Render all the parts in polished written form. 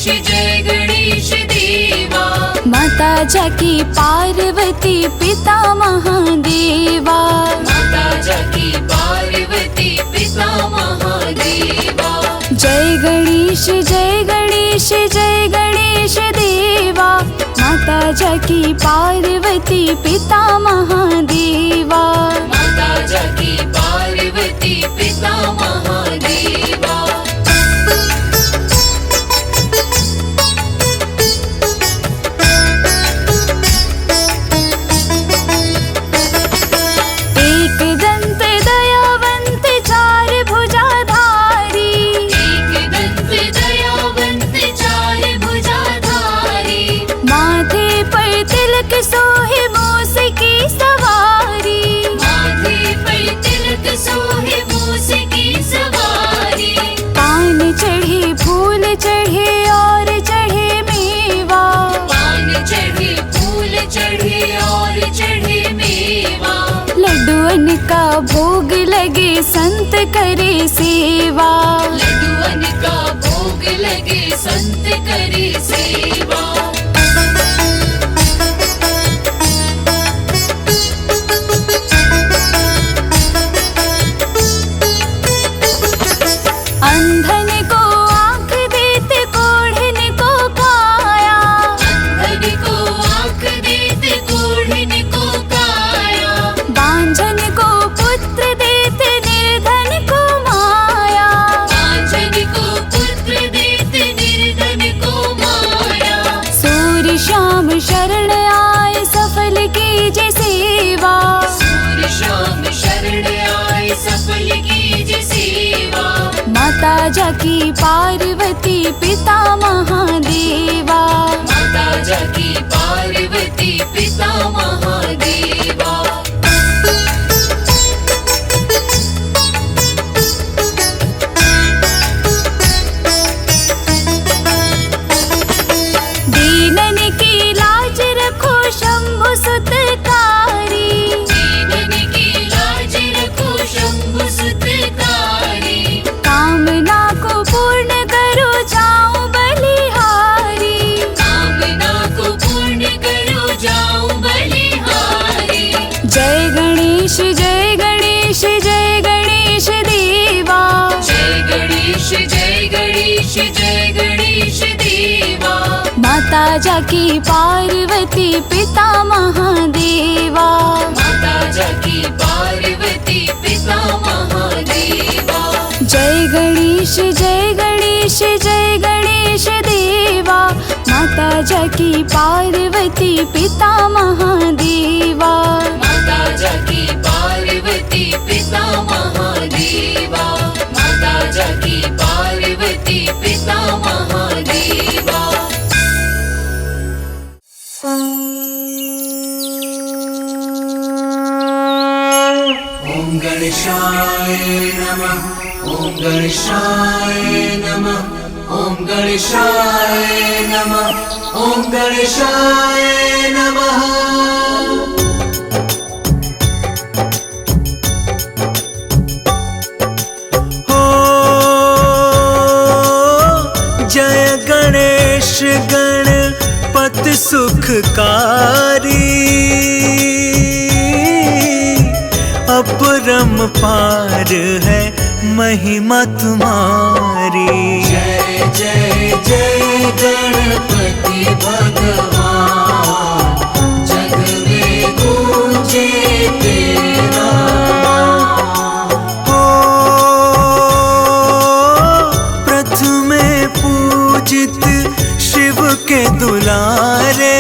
गणेश जय गणेश देवा। माता जाकी पार्वती पिता महादेवा। माता जाकी पार्वती पिता महादेवा। जय गणेश जय गणेश जय गणेश देवा। माता जाकी पार्वती पिता महादेवा। माता जाकी पार्वती पिता महादेवा। सोहे मूस की सवारी। माथे पर तिलक सोहे मूस की सवारी। पान चढ़े फूल चढ़े और चढ़े मेवा। पान चढ़े फूल चढ़े और चढ़े मेवा। लड्डुअन का भोग लगे संत करे सेवा। लड्डुअन का भोग लगे संत करे सेवा। अंधन को आँख देते कोढ़न को काया। अंधन को आँख देते कोढ़न को काया। बांझन को पुत्र देते निर्धन को माया। बांझन को पुत्र देते निर्धन को माया। सूर्य श्याम शरण आए सफल कीजे सेवा। सूर्य श्याम शरण आए सफल कीजे सेवा। माता जाकी पार्वती पिता महादेवा। माता जाकी पार्वती पिता महादेवा। दीनन की लाज रखो शंभु सुतकारी। दीनन की लाज रखो शंभु सुतकारी। कामना को पूर्ण करो जाऊं बलिहारी। कामना को पूर्ण करो जाऊं बलिहारी। जय गणेश जय गणेश जय गणेश देवा। जय गणेश जय गणेश जय गणेश देवा। माता जाकी पार्वती पिता महादेवा। माता जाकी पार्वती पिता महादेवा। जय गणेश जय गणेश जय गणेश देवा। माता जाकी पार्वती पिता महादेवा। माता जाकी पार्वती पिता महादेवा। माता जाकी पार्वती पिता महादेवा। ओम गणेशाय नमः। ओम गणेशाय नमः। ओम गणेशाय नमः। ओम गणेशाय नमः। जय गणेश गणपति सुखकारी। अपरंपार है महिमा तुम्हारी। जय जय जय गणपति भगवान। जग में गूंजे तेरा। प्रथमे पूजित शिव के दुलारे।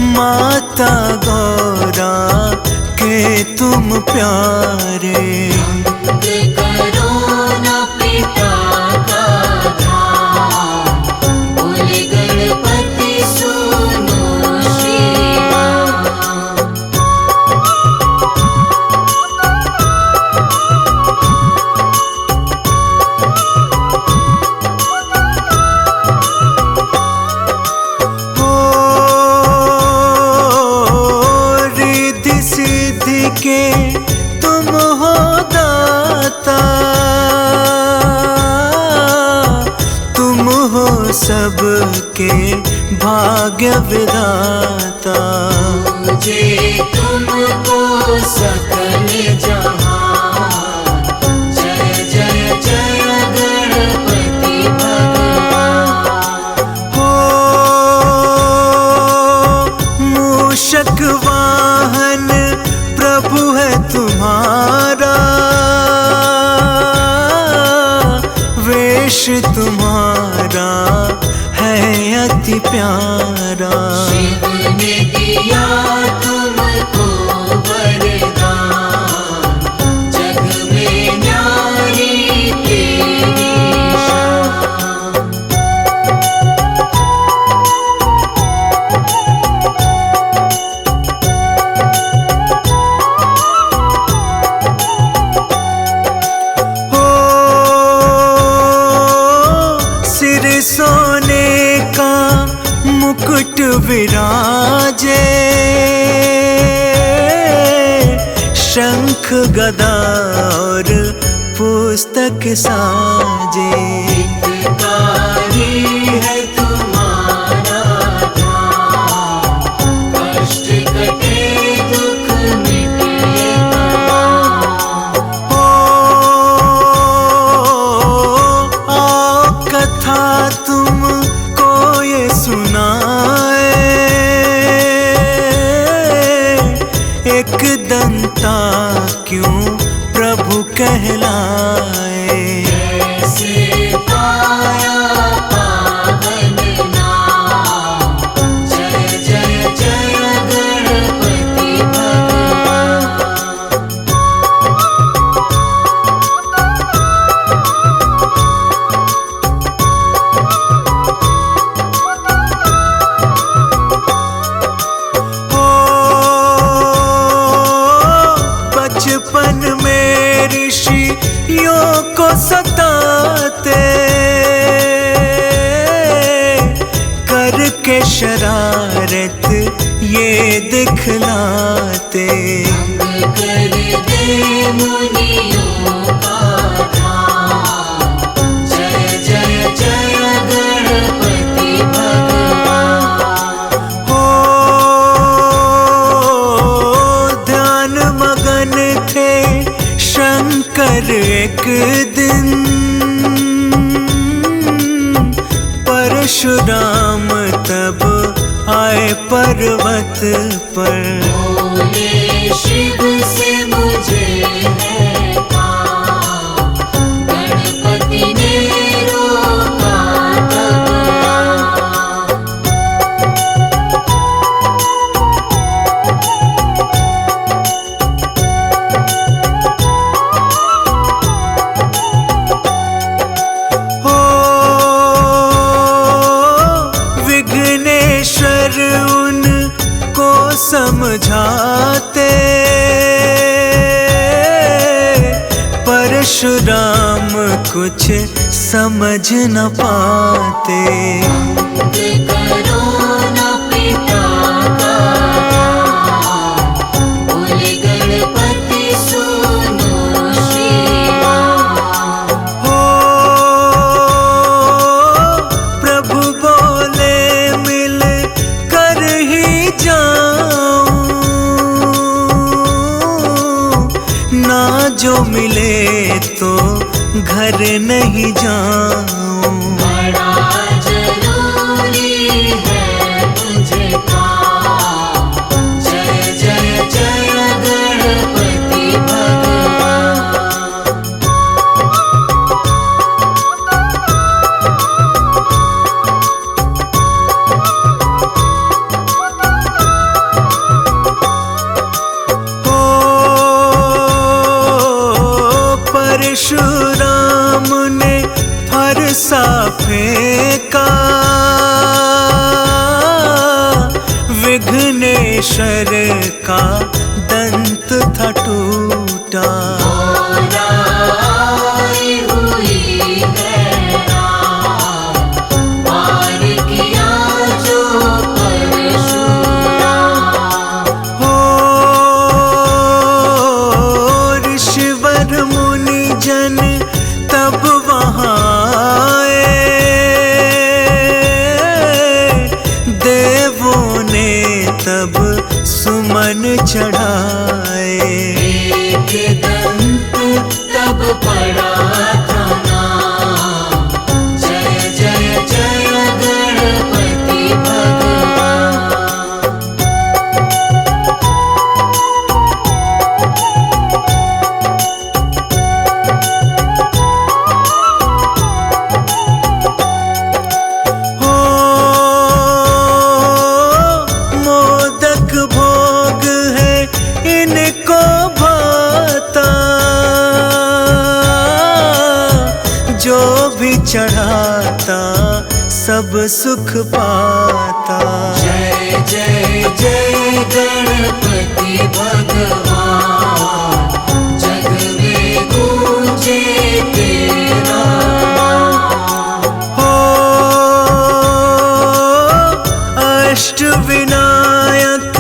माता गौरा के तुम प्यारे। करो न पिता का ध्यान। के भाग्य विधाता। पूजे तुमको सकल जहान, जय जय जय गणपति भगवान। हो मूषक वाहन प्रभु है तुम्हारा, वेश तुम्हारा है अति प्यारा। शिव ने दिया तुमको वरदान, जग में न्यारी तेरी शान। हो सिर सोने का मुकुट विराजे, शंख गदा और पुस्तक साजे। हितकारी है तुम्हारा ध्यान, कष्ट कटे दुख मिटे तमाम। हो आओ कथा तुम को ये सुनाए, एक दंता क्यों प्रभु कहलाए। कैसे पाया पावन नाम, जय जय जय गणपति भगवान। हो बचपन में ऋषियों को सताते, करके शरारत ये दिखलाते। भंग कर दे मुनियों का ध्यान, जय जय जय गणपति भगवान। हो ध्यान मगन थे शंकर एक दिन, परशुराम तब आए पर्वत पर। बोले शिव से मुझे है काम, गणपति ने रोका तब राम। हो विघ्नेश्वर उनको समझाते, परशुराम कुछ समझ न पाते। भंग करो न पिता का ध्यान, बोले गणपति सुनो श्री राम। हो प्रभु बोले मिल कर ही जाऊं, ना जो मिले तो घर नहीं जाऊं। बड़ा जरूरी है मुझे काम, जय जय जय गणपति भगवान। हो परशुराम ने फरसा फेंका, विघ्नेश्वर का दंत था टूटा। आई हुई है राम, पार किया जो परशुराम। हो ऋषिवर मुनि जन तब वहाँ आए, बड़ा था नाम। जय जय जय गणपति भगवान। हो मोदक भोग है इनको भाता, जो भी चढ़ाता सब सुख पाता। जय जय जय गणपति भगवान। जग में गूंजे तेरा नाम। हो अष्ट विनायक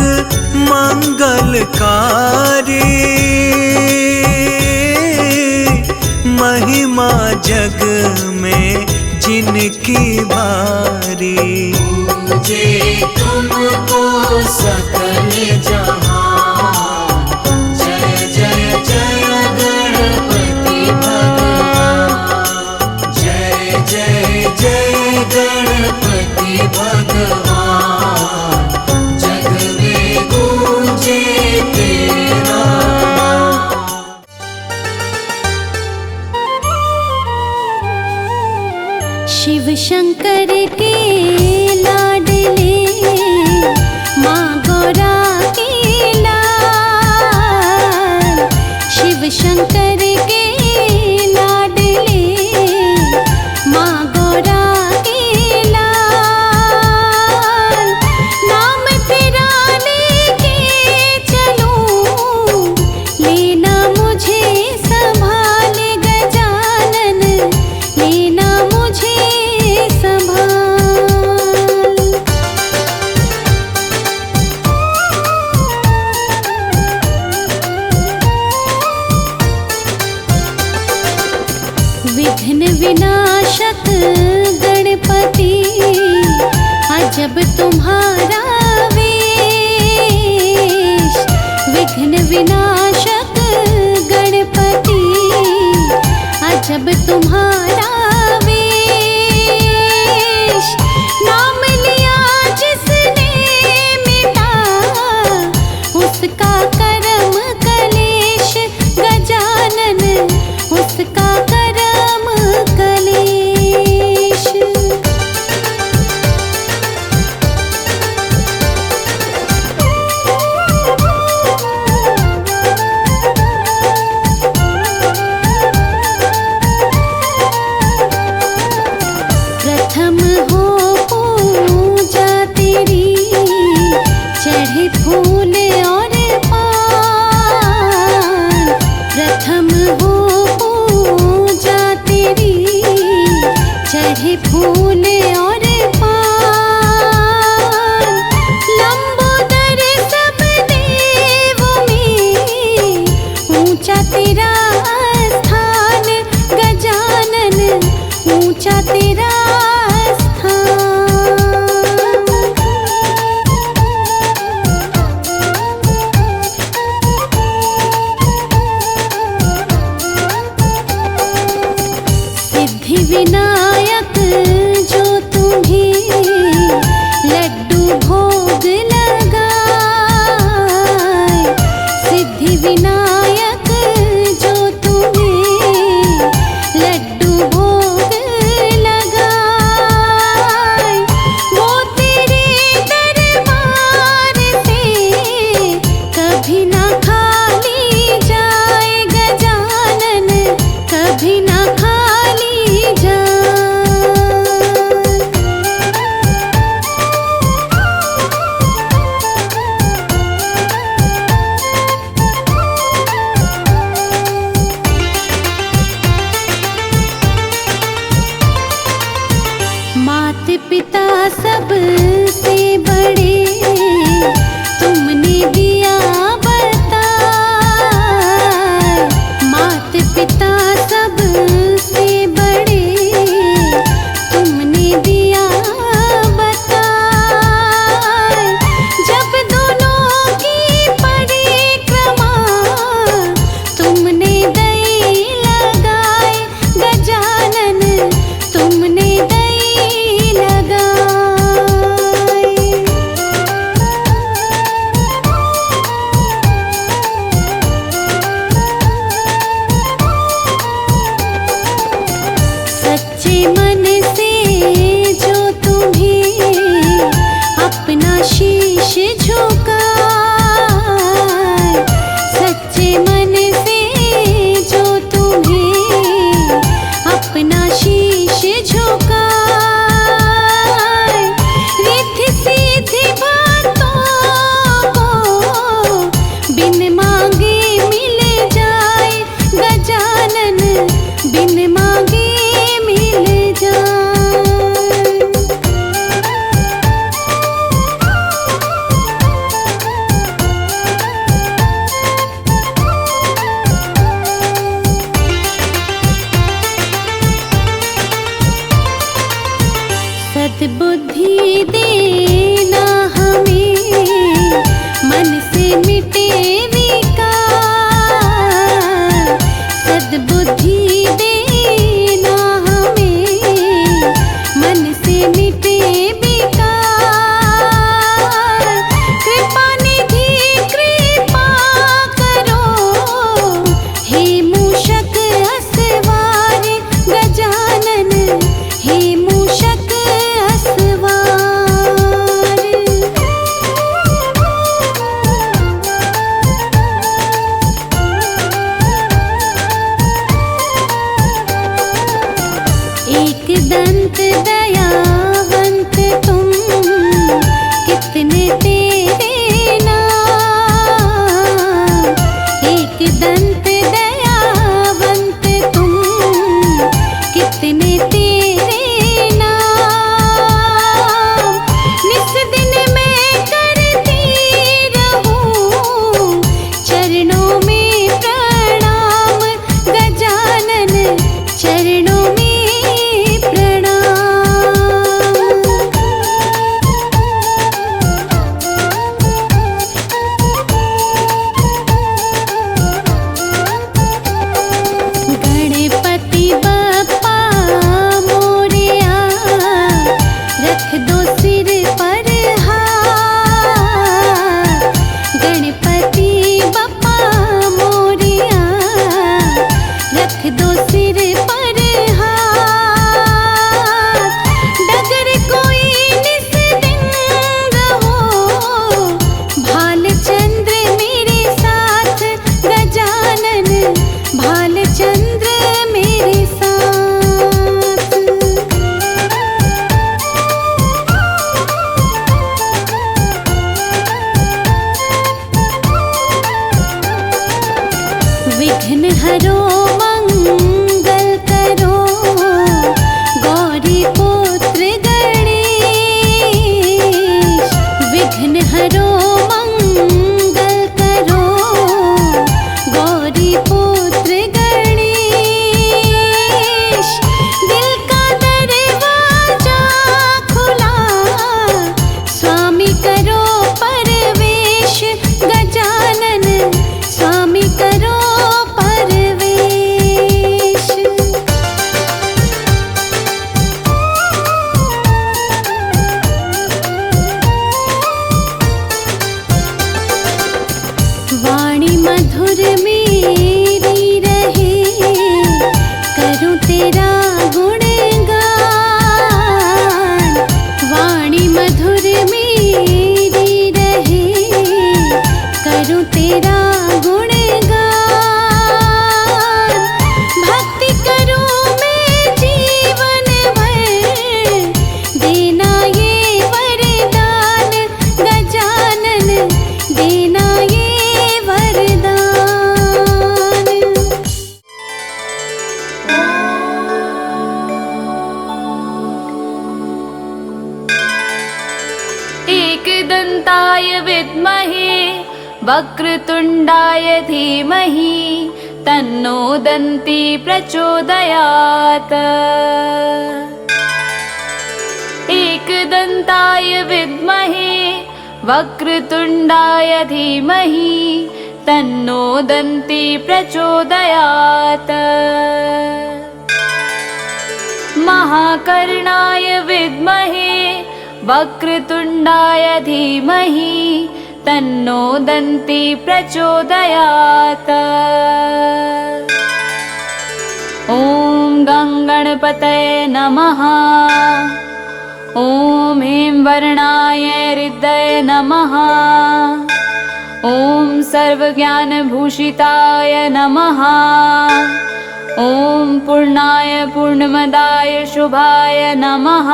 मंगलकारी, महिमा जग में जिनकी भारी। पूजे तुमको सकल जहान। जय जय जय गणपति भगवान। जय जय जय गणपति भगवान। जग में गूंजे तेरा नाम। शिव शंकर के लाडले माँ गौरा के लाल। शिव शंकर के लाडले माँ गौरा के लाल। नाम तेरा लेके चलूं, लेना मुझे संभाल गजानन, लेना मुझे संभाल। विघ्न विनाशक गणपति, अजब तुम्हारा वेश। विघ्न विनाशक गणपति, अजब तुम्हारा वेश। नाम लिया जिसने मिटा, उसका कर्म कलेश गजानन, उसका कर्म कलेश। प्रथम हो पूजा तेरी, चढ़े फूल और पान। प्रथम हो पूजा तेरी, चढ़े फूल और पान। लंबोदर सब देवों में, ऊंचा तेरा स्थान गजानन, ऊंचा तेरा सिद्धि विनायक जो तुम्हें लड्डू भोग लगाए। सिद्धि विनायक जो तुम्हें लड्डू भोग लगाए। वो तेरे दरबार से कभी ना खाली जाए गजानन, कभी ना खाली जाए। सद्बुद्धि देना हमें, मन से मिटे विकार। सद्बुद्धि देना हमें, मन से मिटे विकार। कृपा निधि कृपा करो, हे मूषक असवार गजानन, हे मूषक असवार। एक दंत दयावंत तुम, कितने तेरे नाम। एक दंत दयावंत तुम, कितने तेरे नाम। निस दिन मैं करती रहूं, चरणों में प्रणाम गजानन, चरणों में गणपति बप्पा मोरया, रख दो सिर पर हाथ। गणपति बप्पा मोरया, रख दो सिर पर हाथ। डगर कोई निस दिन हो, भालचंद्र मेरे साथ गजानन, भालचंद्र मेरे साथ। विघ्न हरो मंगल करो, गौरी पुत्र गणेश। विघ्न हरो मंगल करो, गौरी पुत्र गणेश। दिल का दरवाजा खुला, स्वामी करो परवेश गजानन, स्वामी करो परवेश। वाणी मधुर मेरी रहे, करूं तेरा गुणगान। वाणी मधुर मेरी रहे, करूं तेरा गुणगान। भक्ति करूं मैं जीवन भर, देना ये वरदान गजानन, देना ये वरदान। एकदन्ताय विद्महे वक्रतुण्डाय धीमहि, तन्नो दन्ती प्रचोदयात्। एकदन्ताय विद्महे वक्रतुण्डाय धीमहि, तन्नो दन्ती प्रचोदयात्। महाकर्णाय विद्महे वक्रतुण्डाय धीमहि, तन्नो दन्ती प्रचोदयात्। ॐ गङ्गणपतये नमः। ॐ ह्रीं वर्णाय हृदये नमः। ॐ सर्वज्ञानभूषिताय नमः। ॐ पूर्णाय पूर्णमदाय शुभाय नमः।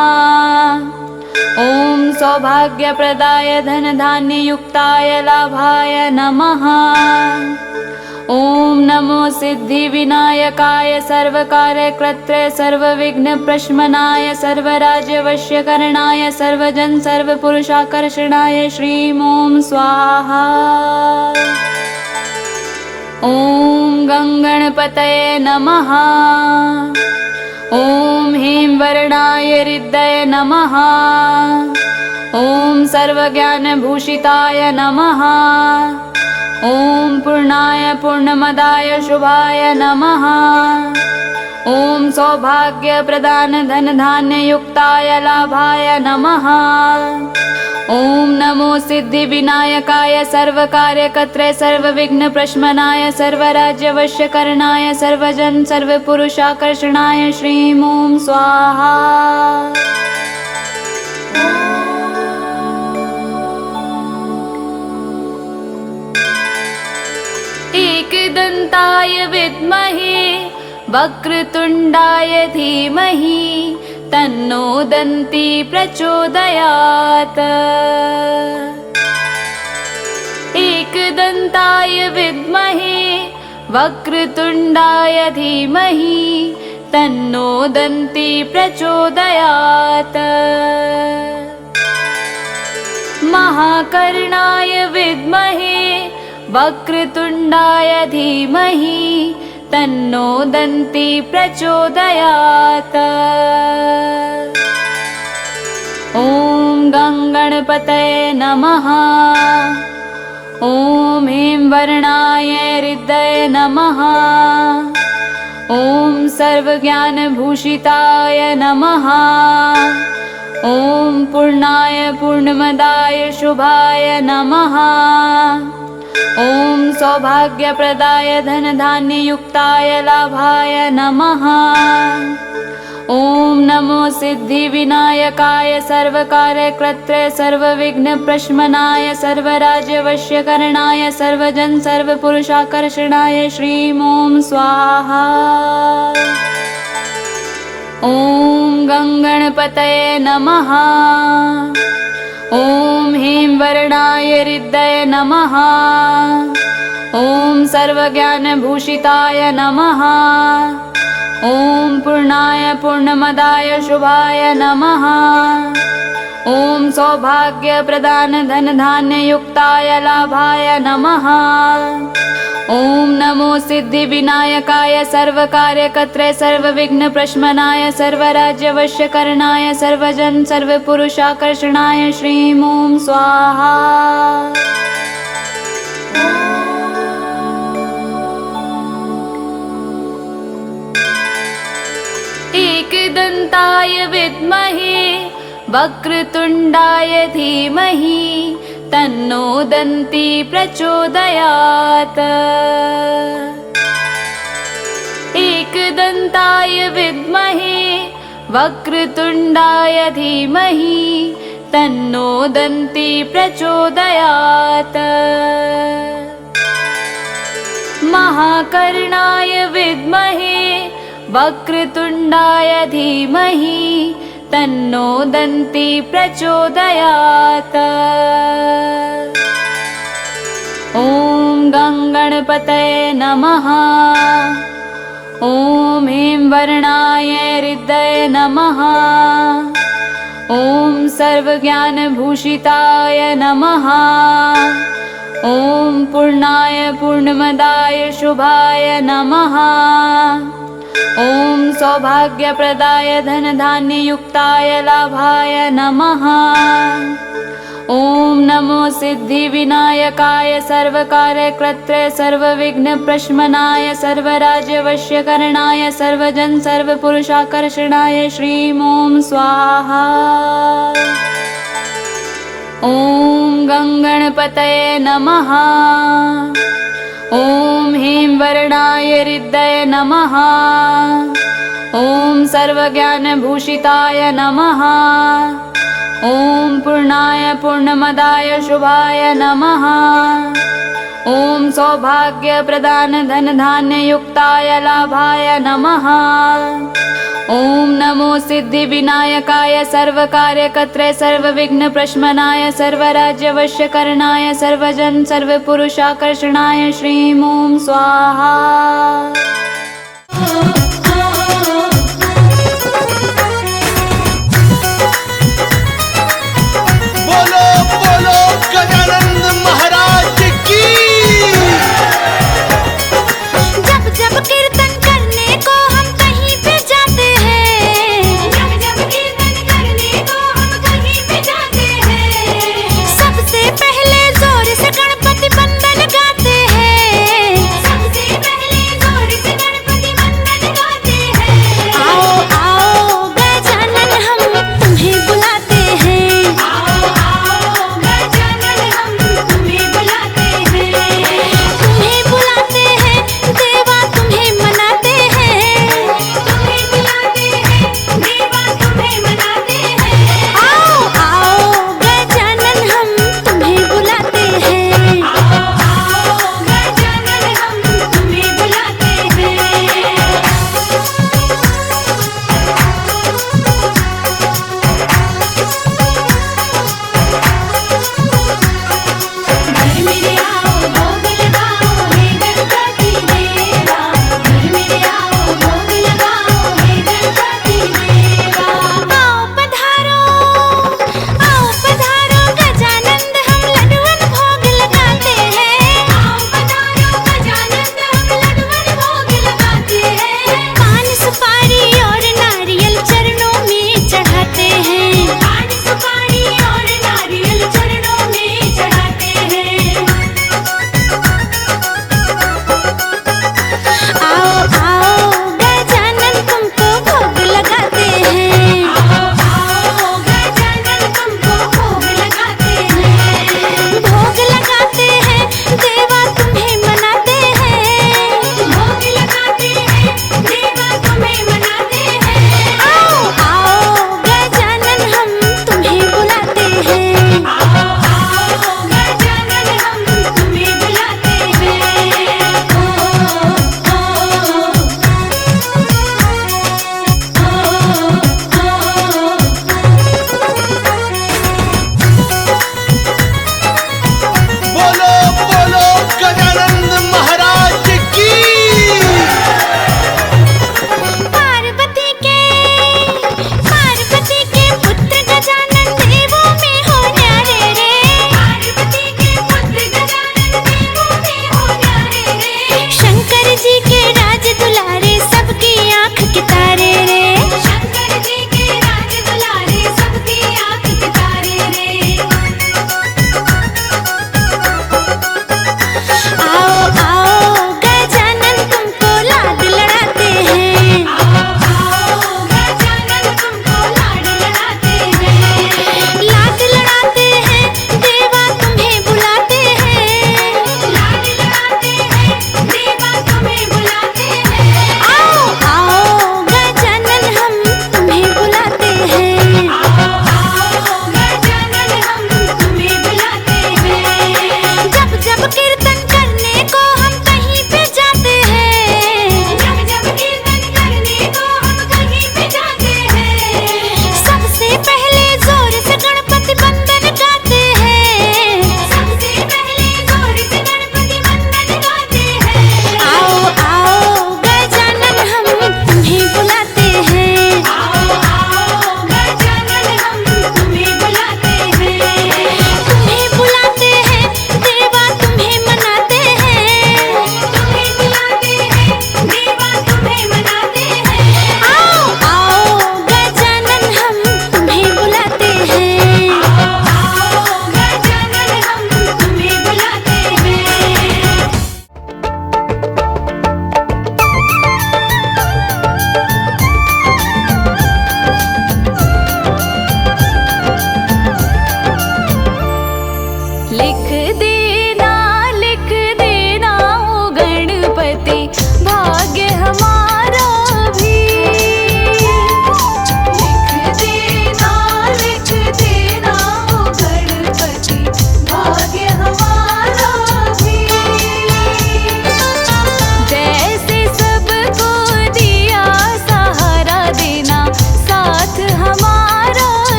ॐ सौभाग्यप्रदाय धनधान्ययुक्ताय लाभाय नमः। ॐ नमो सिद्धिविनायकाय सर्वकार्यकर्त्रे सर्वविघ्नप्रशमनाय सर्वराज्यवश्यकरणाय सर्वजन सर्वपुरुषाकर्षणाय श्रीं ॐ स्वाहा। ॐ गङ्गणपतये नमः। ॐ ह्रीं वर्णाय हृदये नमः। ॐ सर्वज्ञानभूषिताय नमः। ॐ पूर्णाय पूर्णमदाय शुभाय नमः। ॐ सौभाग्यप्रदान धनधान्ययुक्ताय लाभाय नमः। ॐ नमो सिद्धिविनायकाय सर्वकार्यकर्त्रे सर्वविघ्नप्रशमनाय सर्वराज्यवश्यकरणाय सर्वजन सर्वपुरुषाकर्षणाय श्रीं ॐ स्वाहा। एकदन्ताय विद्महे वक्रतुण्डाय धीमहि तन्नो दन्ती प्रचोदयात्। एकदन्ताय विद्महे वक्रतुण्डाय धीमहि तन्नो दन्ती प्रचोदयात्। महाकर्णाय विद्महे वक्रतुण्डाय धीमहि तन्नो दन्ती प्रचोदयात्। ॐ गङ्गणपतये नमः। ॐ ह्रीं वर्णाय हृदये नमः। ॐ सर्वज्ञानभूषिताय नमः। ॐ पूर्णाय पूर्णमदाय शुभाय नमः। ॐ सौभाग्यप्रदाय धनधान्ययुक्ताय लाभाय नमः। ॐ नमो सिद्धिविनायकाय सर्वकार्यकर्त्रे सर्वविघ्नप्रशमनाय सर्वराज्यवश्यकरणाय सर्वजन सर्वपुरुषाकर्षणाय श्रीं ॐ स्वाहा। ॐ गङ्गणपतये नमः। ॐ ह्रीं वर्णाय हृदये नमः। ॐ सर्वज्ञानभूषिताय नमः। ॐ पूर्णाय पूर्णमदाय शुभाय नमः। ॐ सौभाग्यप्रदान धनधान्ययुक्ताय लाभाय नमः। ॐ नमो सिद्धिविनायकाय सर्वकार्यकर्त्रे सर्वविघ्नप्रशमनाय सर्वराज्यवश्यकरणाय सर्वजन सर्वपुरुषाकर्षणाय श्रीं ॐ स्वाहा। एकदन्ताय विद्महे वक्रतुण्डाय धीमहि तन्नो दन्ती प्रचोदयात्। एकदन्ताय विद्महे वक्रतुण्डाय धीमहि तन्नो दन्ती प्रचोदयात्। महाकर्णाय विद्महे वक्रतुण्डाय धीमहि तन्नो दन्ती प्रचोदयात्। ॐ गङ्गणपतये नमः। ॐ ह्रीं वर्णाय हृदये नमः। ॐ सर्वज्ञानभूषिताय नमः। ॐ पूर्णाय पूर्णमदाय शुभाय नमः। ॐ सौभाग्यप्रदाय धनधान्ययुक्ताय लाभाय नमः। ॐ नमो सिद्धिविनायकाय सर्वकार्यकर्त्रे सर्वविघ्नप्रशमनाय सर्वराज्यवश्यकरणाय सर्वजन सर्वपुरुषाकर्षणाय श्रीं ॐ स्वाहा। ॐ गङ्गणपतये नमः। ॐ ह्रीं वर्णाय हृदये नमः। ॐ सर्वज्ञानभूषिताय नमः। ॐ पूर्णाय पूर्णमदाय शुभाय नमः। ॐ सौभाग्यप्रदान धनधान्ययुक्ताय लाभाय नमः। ॐ नमो सिद्धिविनायकाय सर्वकार्यकर्त्रे सर्वविघ्नप्रशमनाय सर्वराज्यवश्यकरणाय सर्वजन सर्वपुरुषाकर्षणाय श्रीं ॐ स्वाहा। बोलो बोलो गजानंद महाराज की। जब जब कीर्तन करने को हम कहीं पे जाते हैं,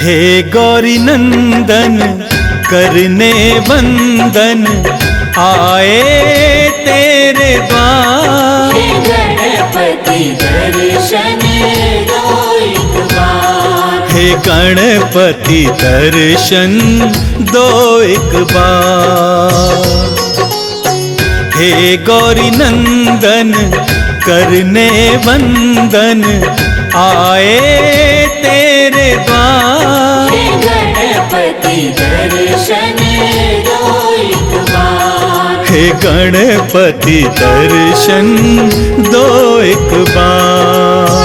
हे गौरी नंदन करने वंदन आए तेरे द्वार। हे गणपति दर्शन दो एक बार। हे गणपति दर्शन दो एक बार। हे गौरी नंदन करने वंदन आए तेरे द्वार। हे गणपति दर्शन दो एक बार। हे गणपति दर्शन दो एक बार।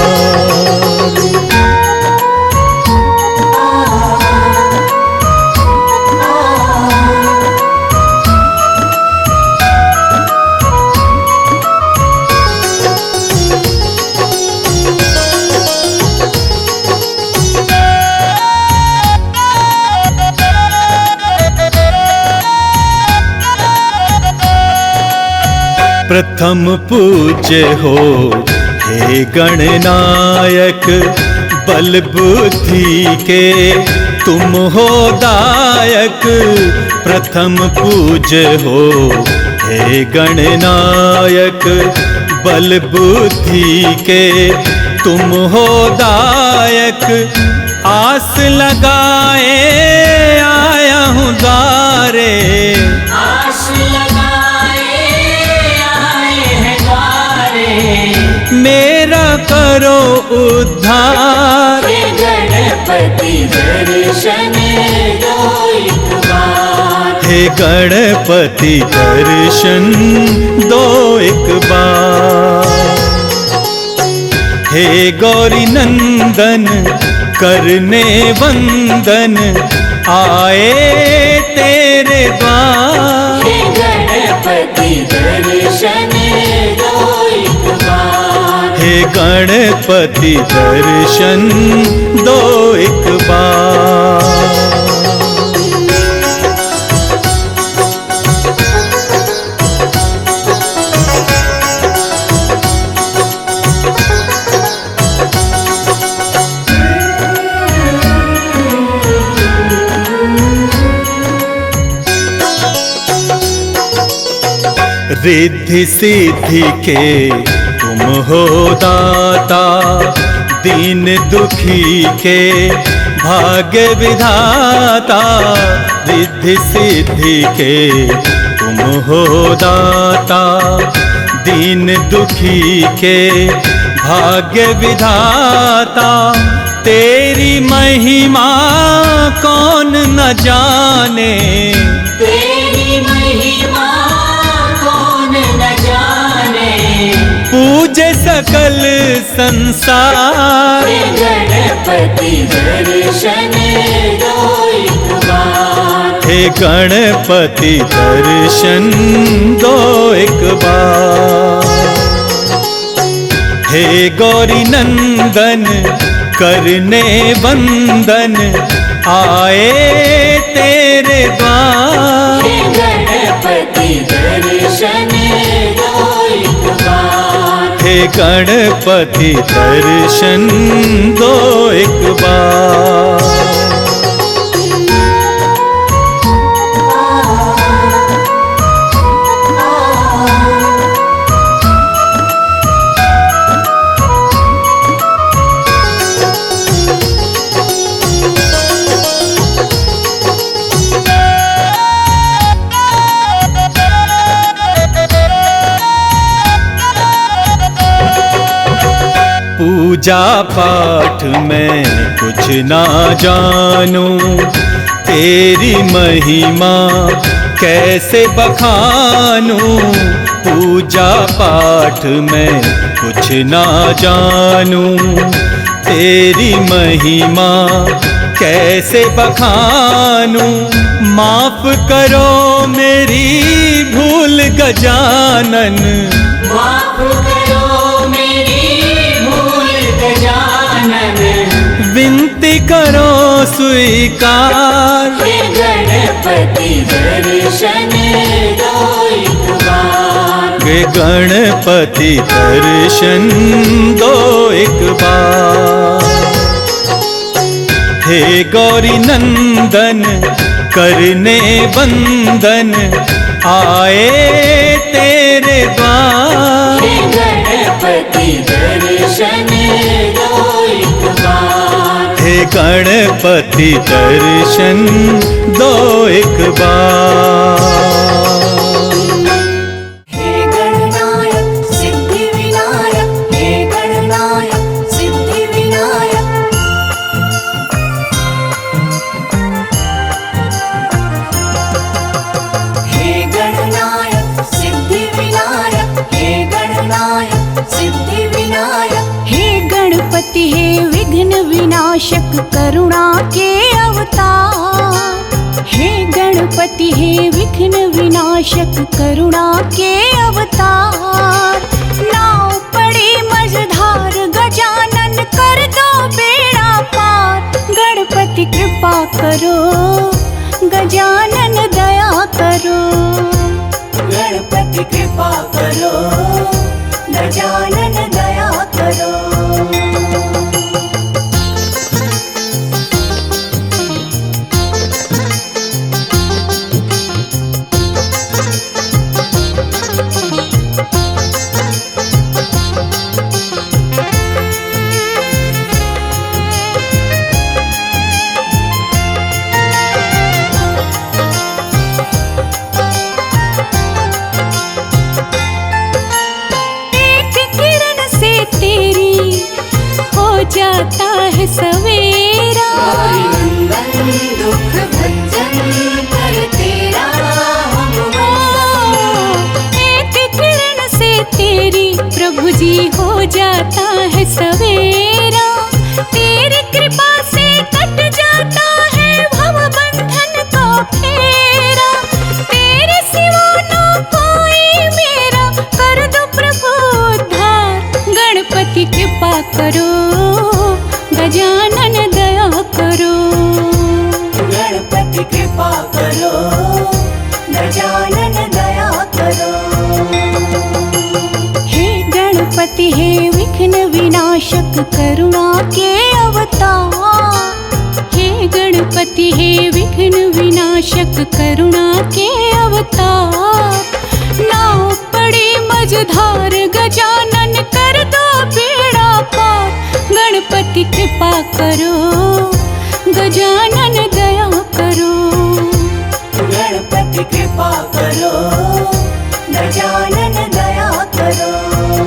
प्रथम पूज्य हो हे गणनायक, बल बुद्धि के तुम हो दायक। प्रथम पूज्य हो हे गणनायक, बल बुद्धि के तुम हो दायक। आस लगाए आया हूँ द्वारे, आस लगाए आए हैं द्वारे। मेरा करो उद्धार। हे गणपति दर्शन दो एक बार। हे गणपति दर्शन दो एक बार। हे गौरी नंदन करने वंदन आए तेरे द्वार। हे गणपति दर्शन दो एक बार। हे गणपति दर्शन दो एक बार। रिद्धि सिद्धि के तुम हो दाता, दीन दुखी के भाग्य विधाता। रिद्धि सिद्धि के तुम हो दाता, दीन दुखी के भाग्य विधाता। तेरी महिमा कौन न जाने, तेरी महिमा कौन न जाने। पूजे सकल संसार। हे गणपति दर्शन दो एक बार। हे गणपति दर्शन दो एक बार। हे गौरी नंदन करने वंदन आए तेरे द्वार। हे गणपति दर्शन दो एक बार। हे गणपति दर्शन दो एक बार। पूजा पाठ में कुछ ना जानूं, तेरी महिमा कैसे बखानूं। पूजा पाठ में कुछ ना जानूं, तेरी महिमा कैसे बखानूं। माफ करो मेरी भूल गजानन, माफ करो मेरी भूल गजानन। विनती करो स्वीकार। हे गणपति दर्शन दो एक बार। हे गणपति दर्शन दो एक बार। हे गौरी नंदन करने बंदन आए तेरे द्वार। हे गणपति दर्शन दो एक बार। हे गणपति दर्शन दो एक बार। हे गणनायक सिद्धि विनायक, हे गणनायक सिद्धि विनायक। हे गणनायक सिद्धि विनायक, हे गणनायक सिद्धि विनायक। हे गणपति हे विघ्न विनाशक करुणा के अवतार। हे गणपति हे विघ्न विनाशक करुणा के अवतार। नाव पड़ी मझधार गजानन कर दो बेड़ा पार। गणपति कृपा करो गजानन दया करो। गणपति कृपा करो गजानन दया करो। जाता है सवेरा। दुख भंजन कर तेरा एक किरण से तेरी प्रभु जी हो जाता है सवेरा। तेरी कृपा से कट जाता है भव बंधन का फेरा। तेरे सिवा ना कोई मेरा कर दो प्रभु उद्धार। गणपति कृपा करो गजानन दया करो। गणपति कृपा करो गजानन दया करो। हे गणपति हे विघ्न विनाशक करुणा के अवतार। हे गणपति हे विघ्न विनाशक करुणा के अवतार। नाव पड़ी मझधार गजानन कर दो बेड़ा पार। गणपति कृपा करो गजानन दया करो। गणपति कृपा करो गजानन दया करो।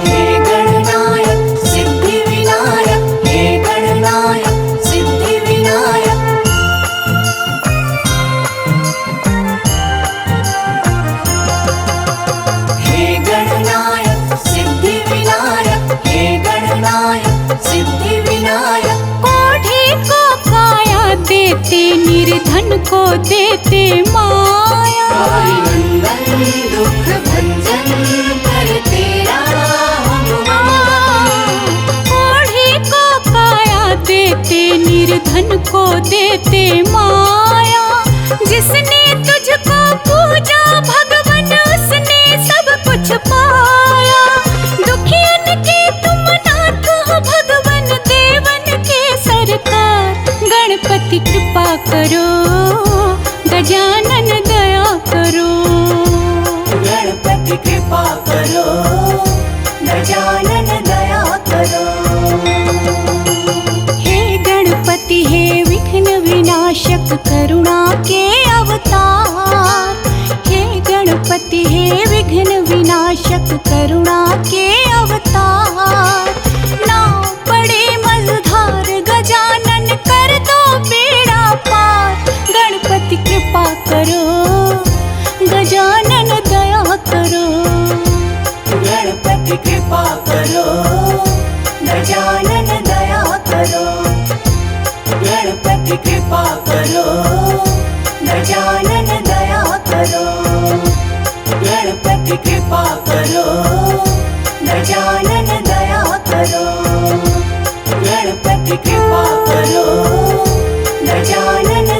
हे गणनायक सिद्धि विनायक, हे गणनायक सिद्धि विनायक। हे गणनायक सिद्धि विनायक, हे गणनायक सिद्धि विनायक। कोढ़ी को काया देते निर्धन को देते माया। दुख भंजन कर तेरा कोढ़ी को काया देते निर्धन को देते माया। जिसने तुझको पूजा भगवन उसने सब कुछ पाया। दुखियन के तुम नाथ हो भगवन देवन के सरकार। गणपति कृपा करो गजानन दया करो। गणपति कृपा करो गजानन दया करो। हे गणपति हे विघ्न विनाशक करुणा के अवतार। हे गणपति हे विघ्न विनाशक करुणा के अवतार। नाव पड़े मझधार गजानन कर दो बेड़ा पार। गणपति कृपा करो गजानन दया करो। गणपति कृपा करो गजानन दया करो। गणपति कृपा करो गजानन दया करो। गणपति कृपा करो गजानन दया करो। गणपति कृपा करो गजानन